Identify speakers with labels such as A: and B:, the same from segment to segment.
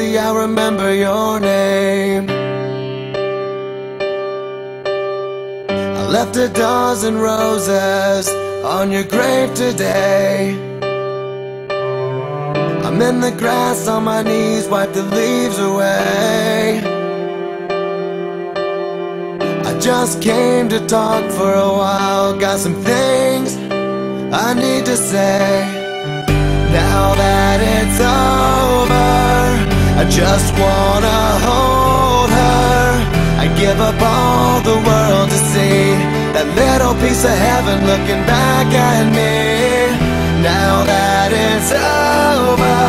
A: Lucy, I remember your name. I left a dozen roses on your grave today. I'm in the grass on my knees, wipe the leaves away. I just came to talk for a while, got some things I need to say. Now that it's over, I just wanna hold her. I give up all the world to see that little piece of heaven looking back at me. Now that it's over,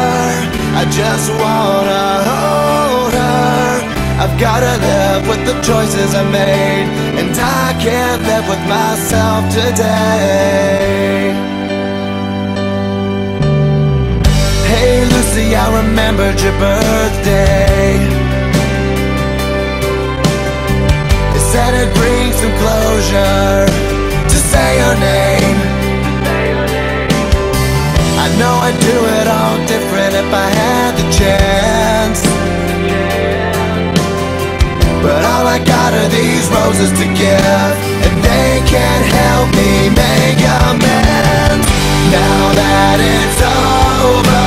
A: I just wanna hold her. I've gotta live with the choices I made, and I can't live with myself today. Hey Lucy, I remembered your birthday. They said it brings some closure to say your name. I know I'd do it all different if I had the chance, but all I got are these roses to give, and they can't help me make amends. Now that it's over,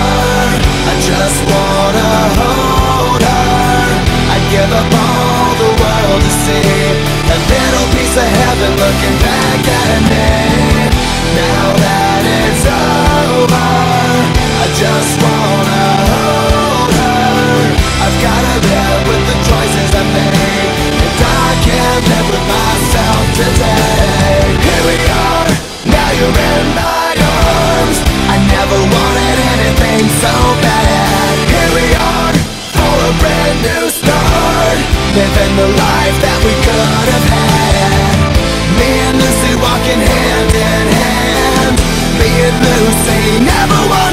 A: I just wanna hold her. I give up all the world to see a little piece of heaven looking back at me. Now that it's over, I just wanna hold her. I've gotta live with the choices I made, and I can't live with myself today. Here we are, now you're in my arms. I never wanted anything so bad. Here we are, for a brand new start, living the life that we could have had. Me and Lucy walking hand in hand. Me and Lucy never walked